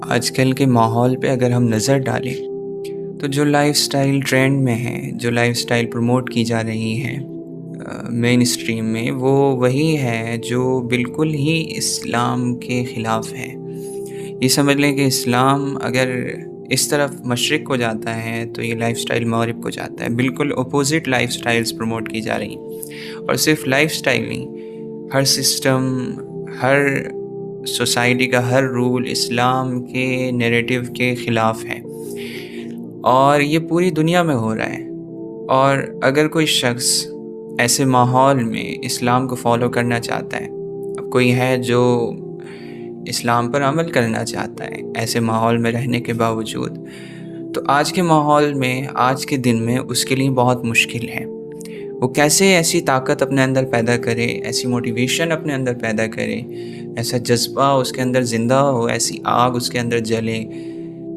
آج کل کے ماحول پہ اگر ہم نظر ڈالیں تو جو لائف سٹائل ٹرینڈ میں ہے، جو لائف سٹائل پروموٹ کی جا رہی ہیں مین اسٹریم میں، وہ وہی ہے جو بالکل ہی اسلام کے خلاف ہے۔ یہ سمجھ لیں کہ اسلام اگر اس طرف مشرق کو جاتا ہے تو یہ لائف سٹائل مغرب کو جاتا ہے۔ بالکل اپوزٹ لائف سٹائلز پروموٹ کی جا رہی ہیں، اور صرف لائف سٹائل نہیں، ہر سسٹم، ہر سوسائٹی کا ہر رول اسلام کے نیریٹو کے خلاف ہے، اور یہ پوری دنیا میں ہو رہا ہے۔ اور اگر کوئی شخص ایسے ماحول میں اسلام کو فالو کرنا چاہتا ہے، اب کوئی ہے جو اسلام پر عمل کرنا چاہتا ہے ایسے ماحول میں رہنے کے باوجود، تو آج کے ماحول میں، آج کے دن میں اس کے لیے بہت مشکل ہے۔ وہ کیسے ایسی طاقت اپنے اندر پیدا کرے، ایسی موٹیویشن اپنے اندر پیدا کرے، ایسا جذبہ اس کے اندر زندہ ہو، ایسی آگ اس کے اندر جلے،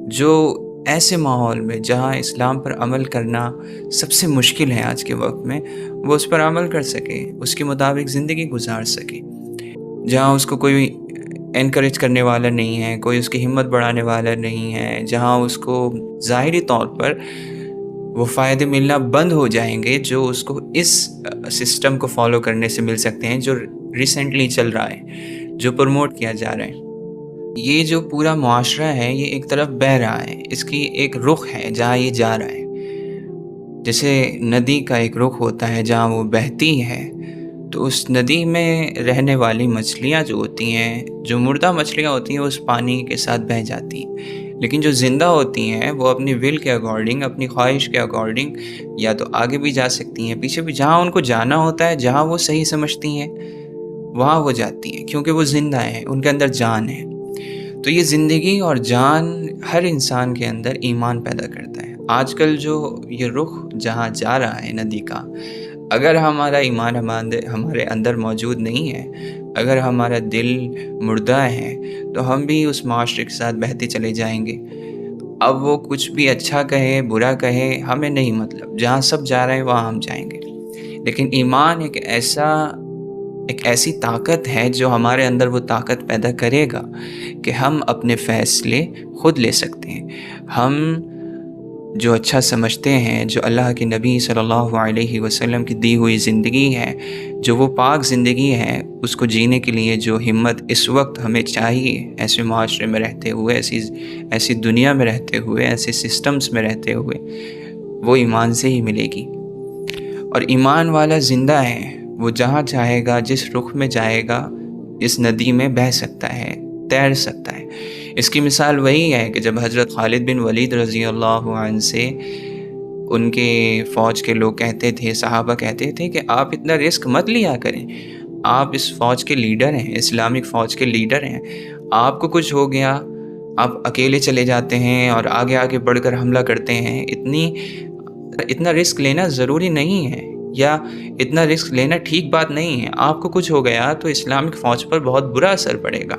جو ایسے ماحول میں جہاں اسلام پر عمل کرنا سب سے مشکل ہے آج کے وقت میں، وہ اس پر عمل کر سکے، اس کے مطابق زندگی گزار سکے، جہاں اس کو کوئی انکریج کرنے والا نہیں ہے، کوئی اس کی ہمت بڑھانے والا نہیں ہے، جہاں اس کو ظاہری طور پر وہ فائدے ملنا بند ہو جائیں گے جو اس کو اس سسٹم کو فالو کرنے سے مل سکتے ہیں جو ریسنٹلی چل رہا ہے، جو پروموٹ کیا جا رہا ہے۔ یہ جو پورا معاشرہ ہے یہ ایک طرف بہہ رہا ہے، اس کی ایک رخ ہے جہاں یہ جا رہا ہے۔ جیسے ندی کا ایک رخ ہوتا ہے جہاں وہ بہتی ہے، تو اس ندی میں رہنے والی مچھلیاں جو ہوتی ہیں، جو مردہ مچھلیاں ہوتی ہیں، اس پانی کے ساتھ بہہ جاتی ہیں، لیکن جو زندہ ہوتی ہیں وہ اپنی ول کے اکارڈنگ، اپنی خواہش کے اکارڈنگ یا تو آگے بھی جا سکتی ہیں، پیچھے بھی، جہاں ان کو جانا ہوتا ہے، جہاں وہ صحیح سمجھتی ہیں وہاں وہ جاتی ہیں، کیونکہ وہ زندہ ہیں، ان کے اندر جان ہے۔ تو یہ زندگی اور جان ہر انسان کے اندر ایمان پیدا کرتا ہے۔ آج کل جو یہ رخ جہاں جا رہا ہے ندی کا، اگر ہمارا ایمان ہمارے اندر موجود نہیں ہے، اگر ہمارا دل مردہ ہے، تو ہم بھی اس معاشرے کے ساتھ بہتے چلے جائیں گے۔ اب وہ کچھ بھی اچھا کہے، برا کہے، ہمیں نہیں مطلب، جہاں سب جا رہے ہیں وہاں ہم جائیں گے۔ لیکن ایمان ایک ایسی طاقت ہے جو ہمارے اندر وہ طاقت پیدا کرے گا کہ ہم اپنے فیصلے خود لے سکتے ہیں۔ ہم جو اچھا سمجھتے ہیں، جو اللہ کے نبی صلی اللہ علیہ وسلم کی دی ہوئی زندگی ہے، جو وہ پاک زندگی ہے، اس کو جینے کے لیے جو ہمت اس وقت ہمیں چاہیے، ایسے معاشرے میں رہتے ہوئے، ایسی دنیا میں رہتے ہوئے، ایسے سسٹمز میں رہتے ہوئے، وہ ایمان سے ہی ملے گی۔ اور ایمان والا زندہ ہے، وہ جہاں چاہے گا، جس رخ میں جائے گا، اس ندی میں بہہ سکتا ہے، تیر سکتا ہے۔ اس کی مثال وہی ہے کہ جب حضرت خالد بن ولید رضی اللہ عنہ سے ان کے فوج کے لوگ کہتے تھے، صحابہ کہتے تھے کہ آپ اتنا رسک مت لیا کریں، آپ اس فوج کے لیڈر ہیں، اسلامک فوج کے لیڈر ہیں، آپ کو کچھ ہو گیا، آپ اکیلے چلے جاتے ہیں اور آگے آگے بڑھ کر حملہ کرتے ہیں، اتنا رسک لینا ضروری نہیں ہے، یا اتنا رسک لینا ٹھیک بات نہیں ہے۔ آپ کو کچھ ہو گیا تو اسلامک فوج پر بہت برا اثر پڑے گا،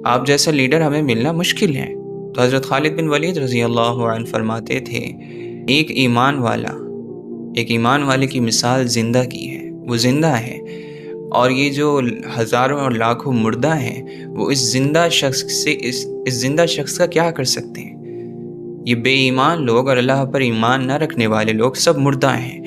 آپ جیسا لیڈر ہمیں ملنا مشکل ہے۔ تو حضرت خالد بن ولید رضی اللہ عنہ فرماتے تھے، ایک ایمان والے کی مثال زندہ کی ہے، وہ زندہ ہے، اور یہ جو ہزاروں اور لاکھوں مردہ ہیں، وہ اس زندہ شخص کا کیا کر سکتے ہیں؟ یہ بے ایمان لوگ اور اللہ پر ایمان نہ رکھنے والے لوگ سب مردہ ہیں،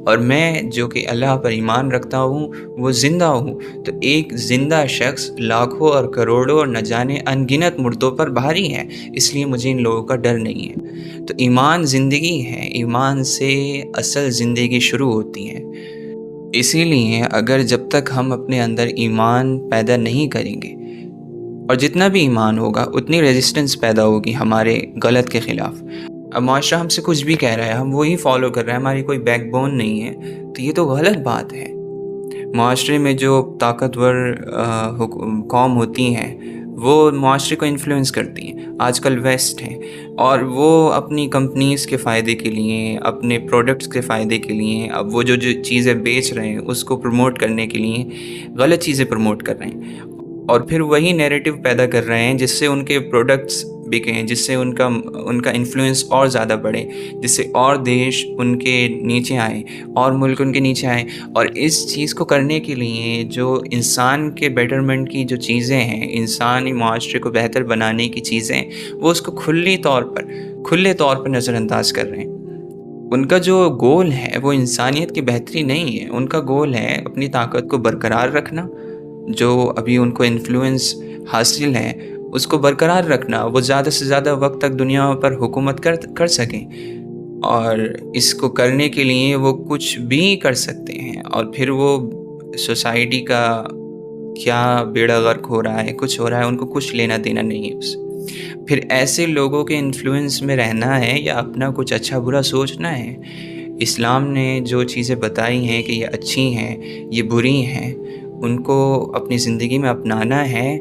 اور میں جو کہ اللہ پر ایمان رکھتا ہوں وہ زندہ ہوں۔ تو ایک زندہ شخص لاکھوں اور کروڑوں اور نہ جانے ان گنت مردوں پر بھاری ہے، اس لیے مجھے ان لوگوں کا ڈر نہیں ہے۔ تو ایمان زندگی ہے، ایمان سے اصل زندگی شروع ہوتی ہے۔ اسی لیے اگر جب تک ہم اپنے اندر ایمان پیدا نہیں کریں گے، اور جتنا بھی ایمان ہوگا اتنی ریزسٹنس پیدا ہوگی ہمارے غلط کے خلاف۔ اب معاشرہ ہم سے کچھ بھی کہہ رہا ہے، ہم وہی فالو کر رہے ہیں، ہماری کوئی بیک بون نہیں ہے، تو یہ تو غلط بات ہے۔ معاشرے میں جو طاقتور قوم ہوتی ہیں وہ معاشرے کو انفلوئنس کرتی ہیں، آج کل ویسٹ ہیں، اور وہ اپنی کمپنیز کے فائدے کے لیے، اپنے پروڈکٹس کے فائدے کے لیے، اب وہ جو چیزیں بیچ رہے ہیں اس کو پروموٹ کرنے کے لیے غلط چیزیں پروموٹ کر رہے ہیں، اور پھر وہی نیریٹو پیدا کر رہے ہیں جس سے ان کے پروڈکٹس بکیں، جس سے ان کا انفلوئنس اور زیادہ بڑھے، جس سے اور دیش ان کے نیچے آئیں اور ملک ان کے نیچے آئیں. اور اس چیز کو کرنے کے لیے جو انسان کے بیٹرمنٹ کی جو چیزیں ہیں، انسانی معاشرے کو بہتر بنانے کی چیزیں، وہ اس کو کھلے طور پر نظر انداز کر رہے ہیں. ان کا جو گول ہے وہ انسانیت کی بہتری نہیں ہے، ان کا گول ہے اپنی طاقت کو برقرار رکھنا. جو ابھی ان کو انفلوئنس حاصل ہے اس کو برقرار رکھنا، وہ زیادہ سے زیادہ وقت تک دنیا پر حکومت کر سکیں. اور اس کو کرنے کے لیے وہ کچھ بھی کر سکتے ہیں. اور پھر وہ سوسائٹی کا کیا بیڑا غرق ہو رہا ہے، کچھ ہو رہا ہے، ان کو کچھ لینا دینا نہیں ہے اس سے. پھر ایسے لوگوں کے انفلوئنس میں رہنا ہے یا اپنا کچھ اچھا برا سوچنا ہے؟ اسلام نے جو چیزیں بتائی ہیں کہ یہ اچھی ہیں، یہ بری ہیں، ان کو اپنی زندگی میں اپنانا ہے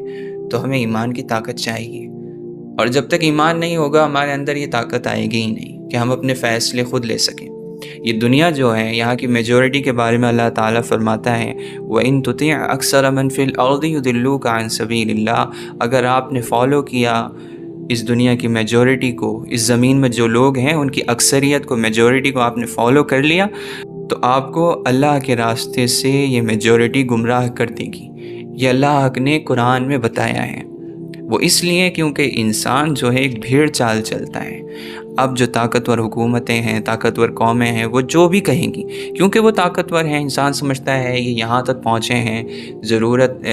تو ہمیں ایمان کی طاقت چاہیے. اور جب تک ایمان نہیں ہوگا ہمارے اندر یہ طاقت آئے گی ہی نہیں کہ ہم اپنے فیصلے خود لے سکیں. یہ دنیا جو ہے، یہاں کی میجورٹی کے بارے میں اللہ تعالیٰ فرماتا ہے وَإِن تُطِعْ أَكْثَرَ مَن فِي الْأَرْضِ يُضِلُّوكَ عَن سَبِيلِ اللَّهِ. اگر آپ نے فالو کیا اس دنیا کی میجورٹی کو، اس زمین میں جو لوگ ہیں ان کی اکثریت کو، میجورٹی کو آپ نے فالو کر لیا تو آپ کو اللہ کے راستے سے یہ میجورٹی گمراہ کر دے گی. یہ اللہ حق نے قرآن میں بتایا ہے. وہ اس لیے کیونکہ انسان جو ہے ایک بھیڑ چال چلتا ہے. اب جو طاقتور حکومتیں ہیں، طاقتور قومیں ہیں، وہ جو بھی کہیں گی کیونکہ وہ طاقتور ہیں، انسان سمجھتا ہے یہ یہاں تک پہنچے ہیں، ضرورت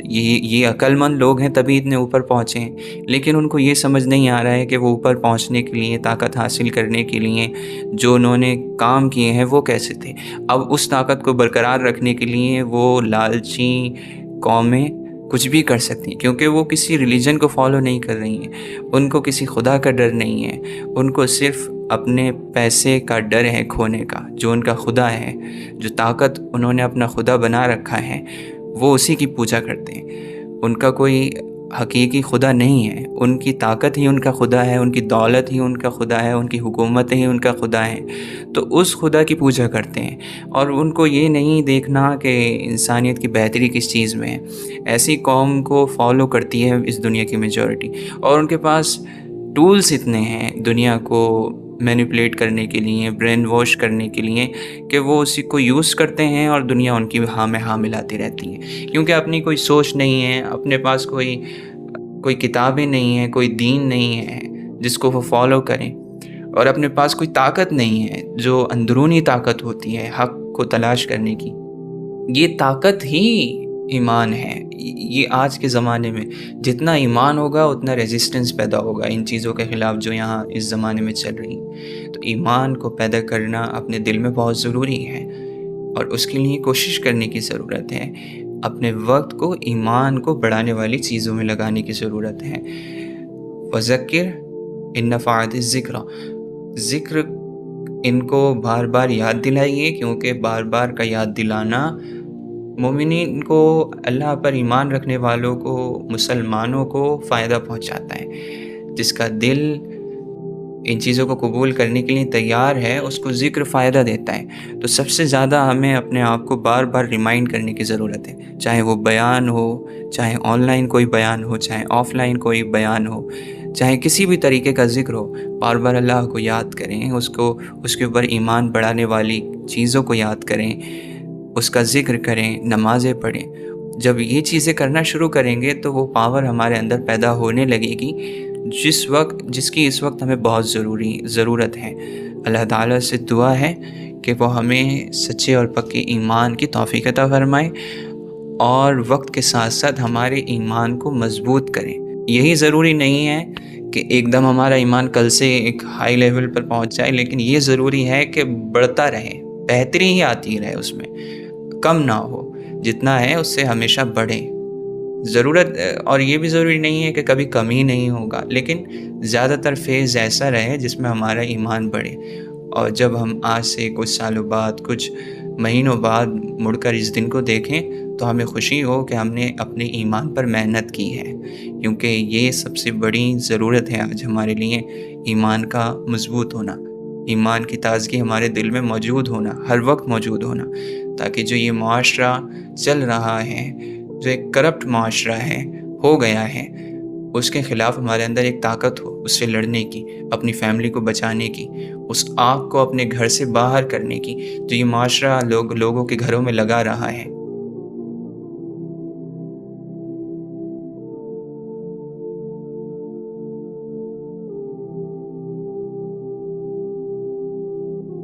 یہ عقل مند لوگ ہیں تبھی اتنے اوپر پہنچے ہیں. لیکن ان کو یہ سمجھ نہیں آ رہا ہے کہ وہ اوپر پہنچنے کے لیے، طاقت حاصل کرنے کے لیے جو انہوں نے کام کیے ہیں وہ کیسے تھے. اب اس طاقت کو برقرار رکھنے کے لیے وہ لالچی قومیں کچھ بھی کر سکتی ہیں کیونکہ وہ کسی ریلیجن کو فالو نہیں کر رہی ہیں، ان کو کسی خدا کا ڈر نہیں ہے، ان کو صرف اپنے پیسے کا ڈر ہے کھونے کا. جو ان کا خدا ہے، جو طاقت انہوں نے اپنا خدا بنا رکھا ہے، وہ اسی کی پوجا کرتے ہیں. ان کا کوئی حقیقی خدا نہیں ہے. ان کی طاقت ہی ان کا خدا ہے، ان کی دولت ہی ان کا خدا ہے، ان کی حکومت ہی ان کا خدا ہے. تو اس خدا کی پوجا کرتے ہیں اور ان کو یہ نہیں دیکھنا کہ انسانیت کی بہتری کس چیز میں ہے. ایسی قوم کو فالو کرتی ہے اس دنیا کی میجورٹی، اور ان کے پاس ٹولز اتنے ہیں دنیا کو مینیپولیٹ کرنے کے لیے، برین واش کرنے کے لیے، کہ وہ اسی کو یوز کرتے ہیں اور دنیا ان کی ہاں میں ہاں ملاتی رہتی ہے. کیونکہ اپنی کوئی سوچ نہیں ہے، اپنے پاس کوئی کتابیں نہیں ہیں، کوئی دین نہیں ہے جس کو وہ فالو کریں، اور اپنے پاس کوئی طاقت نہیں ہے جو اندرونی طاقت ہوتی ہے حق کو تلاش کرنے کی. یہ طاقت ہی ایمان ہے. یہ آج کے زمانے میں جتنا ایمان ہوگا اتنا ریزسٹنس پیدا ہوگا ان چیزوں کے خلاف جو یہاں اس زمانے میں چل رہی ہیں. تو ایمان کو پیدا کرنا اپنے دل میں بہت ضروری ہے اور اس کے لیے کوشش کرنے کی ضرورت ہے. اپنے وقت کو ایمان کو بڑھانے والی چیزوں میں لگانے کی ضرورت ہے. وذکر ان نفعت الذکر، ذکر ان کو بار بار یاد دلائیے، کیونکہ بار بار کا یاد دلانا مومنین کو، اللہ پر ایمان رکھنے والوں کو، مسلمانوں کو فائدہ پہنچاتا ہے. جس کا دل ان چیزوں کو قبول کرنے کے لیے تیار ہے اس کو ذکر فائدہ دیتا ہے. تو سب سے زیادہ ہمیں اپنے آپ کو بار بار ریمائنڈ کرنے کی ضرورت ہے، چاہے وہ بیان ہو، چاہے آن لائن کوئی بیان ہو، چاہے آف لائن کوئی بیان ہو، چاہے کسی بھی طریقے کا ذکر ہو. بار بار اللہ کو یاد کریں، اس کے اوپر ایمان بڑھانے والی چیزوں کو یاد کریں، اس کا ذکر کریں، نمازیں پڑھیں. جب یہ چیزیں کرنا شروع کریں گے تو وہ پاور ہمارے اندر پیدا ہونے لگے گی جس کی اس وقت ہمیں بہت ضرورت ہے. اللہ تعالیٰ سے دعا ہے کہ وہ ہمیں سچے اور پکے ایمان کی توفیق عطا فرمائے اور وقت کے ساتھ ساتھ ہمارے ایمان کو مضبوط کریں. یہی ضروری نہیں ہے کہ ایک دم ہمارا ایمان کل سے ایک ہائی لیول پر پہنچ جائے، لیکن یہ ضروری ہے کہ بڑھتا رہے، بہتری ہی آتی رہے، اس میں کم نہ ہو، جتنا ہے اس سے ہمیشہ بڑھے. ضرورت اور یہ بھی ضروری نہیں ہے کہ کبھی کمی نہیں ہوگا، لیکن زیادہ تر فیز ایسا رہے جس میں ہمارا ایمان بڑھے. اور جب ہم آج سے کچھ سالوں بعد، کچھ مہینوں بعد مڑ کر اس دن کو دیکھیں تو ہمیں خوشی ہو کہ ہم نے اپنے ایمان پر محنت کی ہے، کیونکہ یہ سب سے بڑی ضرورت ہے آج ہمارے لیے، ایمان کا مضبوط ہونا، ایمان کی تازگی ہمارے دل میں موجود ہونا، ہر وقت موجود ہونا، تاکہ جو یہ معاشرہ چل رہا ہے، جو ایک کرپٹ معاشرہ ہے، ہو گیا ہے، اس کے خلاف ہمارے اندر ایک طاقت ہو اس سے لڑنے کی، اپنی فیملی کو بچانے کی، اس آگ کو اپنے گھر سے باہر کرنے کی جو یہ معاشرہ لوگوں کے گھروں میں لگا رہا ہے،